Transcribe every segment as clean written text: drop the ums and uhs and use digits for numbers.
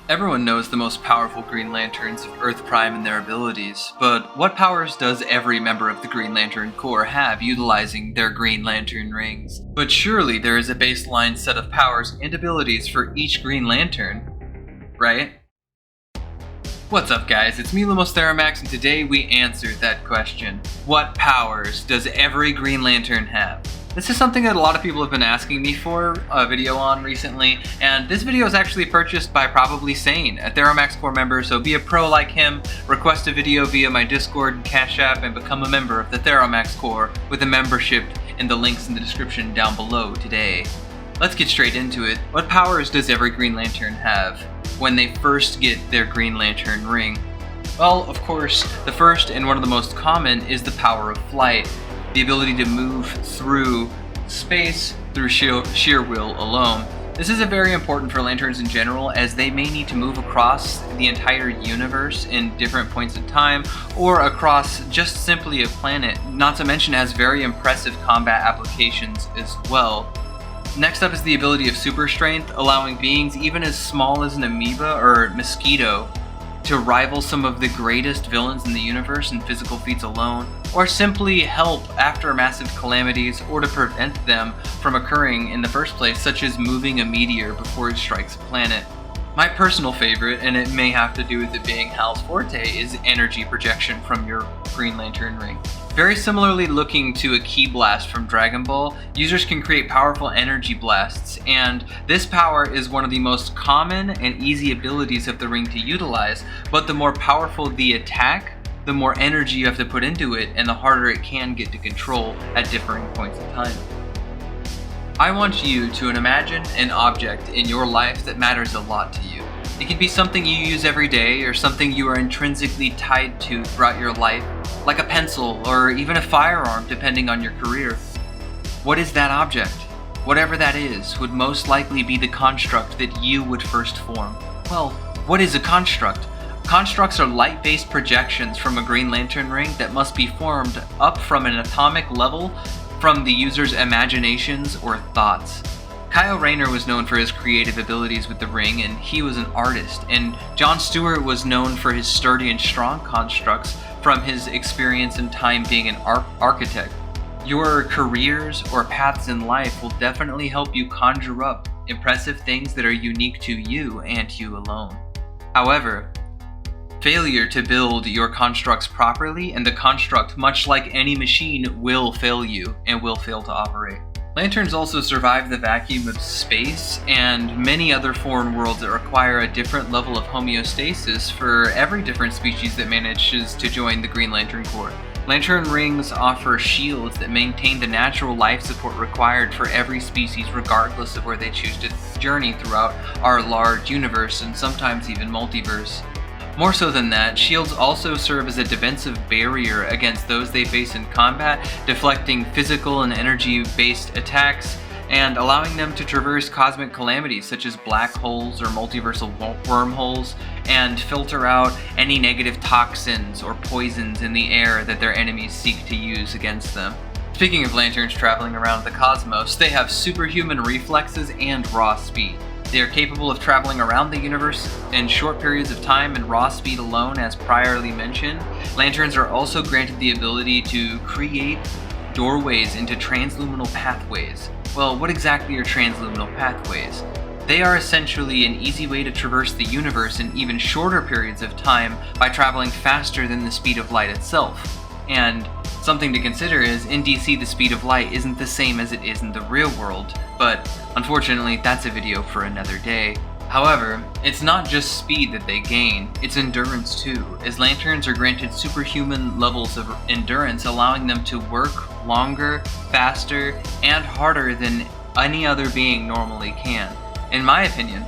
Everyone knows the most powerful Green Lanterns of Earth Prime and their abilities, but what powers does every member of the Green Lantern Corps have utilizing their Green Lantern rings? But surely there is a baseline set of powers and abilities for each Green Lantern, right? What's up guys, it's me Lumos Theromax, and today we answered that question. What powers does every Green Lantern have? This is something that a lot of people have been asking me for a video on recently, and this video is actually purchased by Probably Sane, a Theromax Corps member, so be a pro like him, request a video via my Discord and Cashapp, and become a member of the Theromax Corps with a membership in the links in the description down below today. Let's get straight into it. What powers does every Green Lantern have when they first get their Green Lantern ring? Well, of course, the first and one of the most common is the power of flight. The ability to move through space through sheer will alone. This is very important for lanterns in general, as they may need to move across the entire universe in different points in time, or across just simply a planet, not to mention it has very impressive combat applications as well. Next up is the ability of super strength, allowing beings even as small as an amoeba or mosquito to rival some of the greatest villains in the universe in physical feats alone, or simply help after massive calamities or to prevent them from occurring in the first place, such as moving a meteor before it strikes a planet. My personal favorite, and it may have to do with it being Hal's forte, is energy projection from your Green Lantern ring. Very similarly looking to a Ki Blast from Dragon Ball, users can create powerful energy blasts, and this power is one of the most common and easy abilities of the ring to utilize, but the more powerful the attack, the more energy you have to put into it, and the harder it can get to control at differing points in time. I want you to imagine an object in your life that matters a lot to you. It could be something you use every day, or something you are intrinsically tied to throughout your life, like a pencil or even a firearm depending on your career. What is that object? Whatever that is would most likely be the construct that you would first form. Well, what is a construct? Constructs are light-based projections from a Green Lantern ring that must be formed up from an atomic level from the user's imaginations or thoughts. Kyle Rayner was known for his creative abilities with the ring, and he was an artist, and John Stewart was known for his sturdy and strong constructs from his experience and time being an architect. Your careers or paths in life will definitely help you conjure up impressive things that are unique to you and you alone. However, failure to build your constructs properly, and the construct, much like any machine, will fail you and will fail to operate. Lanterns also survive the vacuum of space and many other foreign worlds that require a different level of homeostasis for every different species that manages to join the Green Lantern Corps. Lantern rings offer shields that maintain the natural life support required for every species regardless of where they choose to journey throughout our large universe and sometimes even multiverse. More so than that, shields also serve as a defensive barrier against those they face in combat, deflecting physical and energy-based attacks, and allowing them to traverse cosmic calamities such as black holes or multiversal wormholes, and filter out any negative toxins or poisons in the air that their enemies seek to use against them. Speaking of lanterns traveling around the cosmos, they have superhuman reflexes and raw speed. They are capable of traveling around the universe in short periods of time and raw speed alone, as previously mentioned. Lanterns are also granted the ability to create doorways into transluminal pathways. Well, what exactly are transluminal pathways? They are essentially an easy way to traverse the universe in even shorter periods of time by traveling faster than the speed of light itself. And something to consider is, in DC the speed of light isn't the same as it is in the real world, but unfortunately that's a video for another day. However, it's not just speed that they gain, it's endurance too, as lanterns are granted superhuman levels of endurance, allowing them to work longer, faster, and harder than any other being normally can. In my opinion,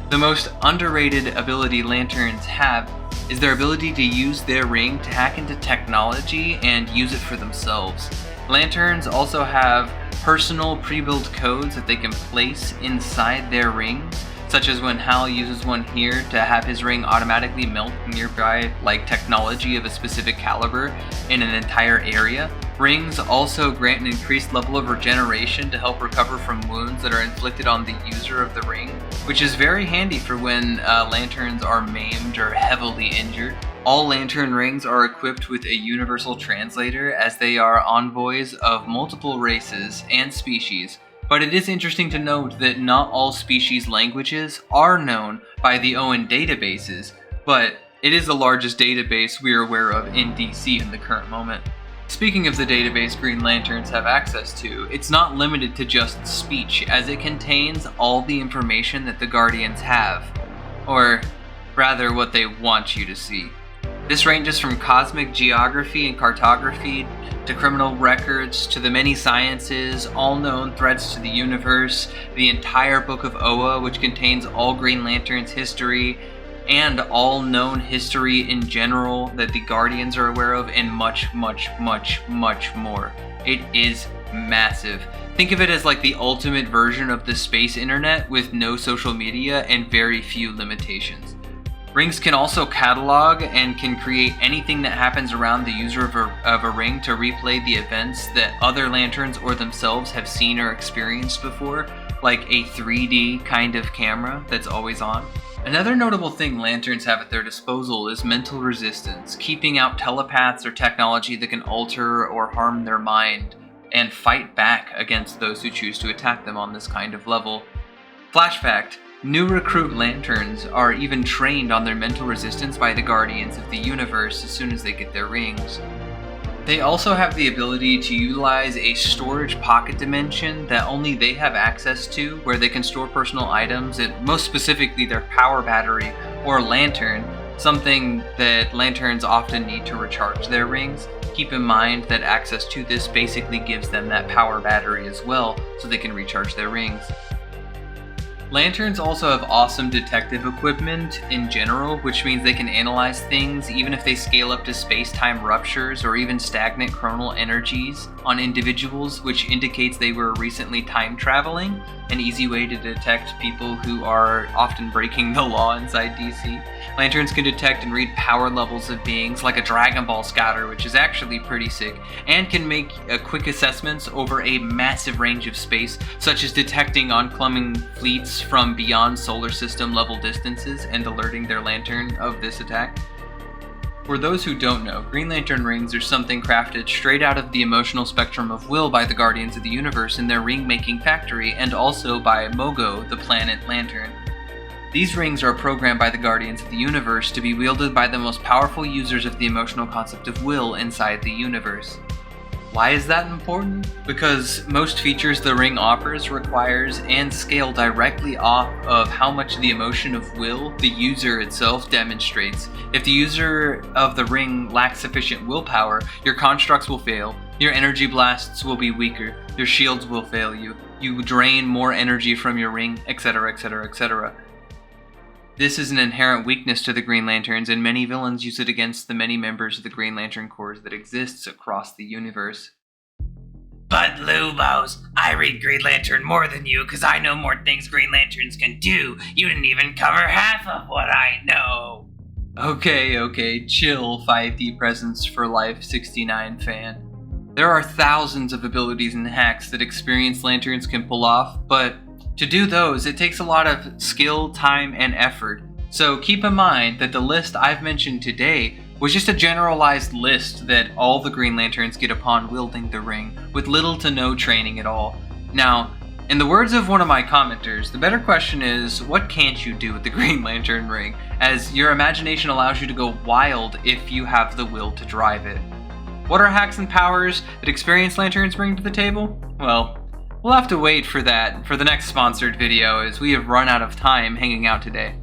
the most underrated ability lanterns have is their ability to use their ring to hack into technology and use it for themselves. Lanterns also have personal pre-built codes that they can place inside their rings, such as when Hal uses one here to have his ring automatically melt nearby like technology of a specific caliber in an entire area, Rings also grant an increased level of regeneration to help recover from wounds that are inflicted on the user of the ring, which is very handy for when lanterns are maimed or heavily injured. All lantern rings are equipped with a universal translator, as they are envoys of multiple races and species, but it is interesting to note that not all species' languages are known by the ON databases, but it is the largest database we are aware of in DC in the current moment. Speaking of the database Green Lanterns have access to, it's not limited to just speech, as it contains all the information that the Guardians have, or rather what they want you to see. This ranges from cosmic geography and cartography to criminal records to the many sciences, all known threats to the universe, the entire book of Oa, which contains all Green Lantern's history, and all known history in general that the Guardians are aware of, and much, much, much, much more. It is massive. Think of it as like the ultimate version of the space internet with no social media and very few limitations. Rings can also catalog and can create anything that happens around the user of a ring to replay the events that other lanterns or themselves have seen or experienced before, like a 3D kind of camera that's always on. Another notable thing lanterns have at their disposal is mental resistance, keeping out telepaths or technology that can alter or harm their mind, and fight back against those who choose to attack them on this kind of level. Flash fact, new recruit lanterns are even trained on their mental resistance by the Guardians of the Universe as soon as they get their rings. They also have the ability to utilize a storage pocket dimension that only they have access to, where they can store personal items, and most specifically their power battery or lantern, something that lanterns often need to recharge their rings. Keep in mind that access to this basically gives them that power battery as well, so they can recharge their rings. Lanterns also have awesome detective equipment in general, which means they can analyze things even if they scale up to space-time ruptures or even stagnant chronal energies on individuals, which indicates they were recently time traveling, an easy way to detect people who are often breaking the law inside DC. Lanterns can detect and read power levels of beings like a Dragon Ball scouter, which is actually pretty sick, and can make quick assessments over a massive range of space, such as detecting oncoming fleets from beyond solar system level distances and alerting their lantern of this attack. For those who don't know, Green Lantern rings are something crafted straight out of the emotional spectrum of will by the Guardians of the Universe in their ring-making factory, and also by Mogo, the planet lantern. These rings are programmed by the Guardians of the Universe to be wielded by the most powerful users of the emotional concept of will inside the universe. Why is that important? Because most features the ring offers requires and scale directly off of how much the emotion of will the user itself demonstrates. If the user of the ring lacks sufficient willpower, your constructs will fail, your energy blasts will be weaker, your shields will fail you, you drain more energy from your ring, etc, etc, etc. This is an inherent weakness to the Green Lanterns, and many villains use it against the many members of the Green Lantern Corps that exists across the universe. But Lumos, I read Green Lantern more than you because I know more things Green Lanterns can do. You didn't even cover half of what I know. Okay, chill, 5D Presence for Life 69 fan. There are thousands of abilities and hacks that experienced lanterns can pull off, but to do those, it takes a lot of skill, time, and effort. So keep in mind that the list I've mentioned today was just a generalized list that all the Green Lanterns get upon wielding the ring, with little to no training at all. Now, in the words of one of my commenters, the better question is, what can't you do with the Green Lantern ring, as your imagination allows you to go wild if you have the will to drive it. What are hacks and powers that experienced lanterns bring to the table? Well, we'll have to wait for that for the next sponsored video, as we have run out of time hanging out today.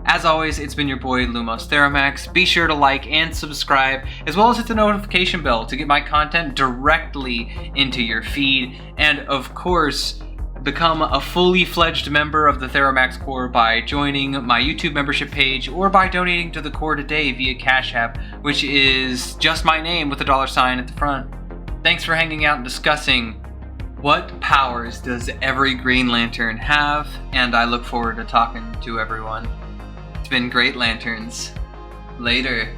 As always, it's been your boy Lumos Theromax. Be sure to like and subscribe, as well as hit the notification bell to get my content directly into your feed. And of course, become a fully fledged member of the Theromax Corps by joining my YouTube membership page or by donating to the Corps today via Cashapp, which is just my name with a $sign at the front. Thanks for hanging out and discussing what powers does every Green Lantern have, and I look forward to talking to everyone. It's been great, Lanterns. Later.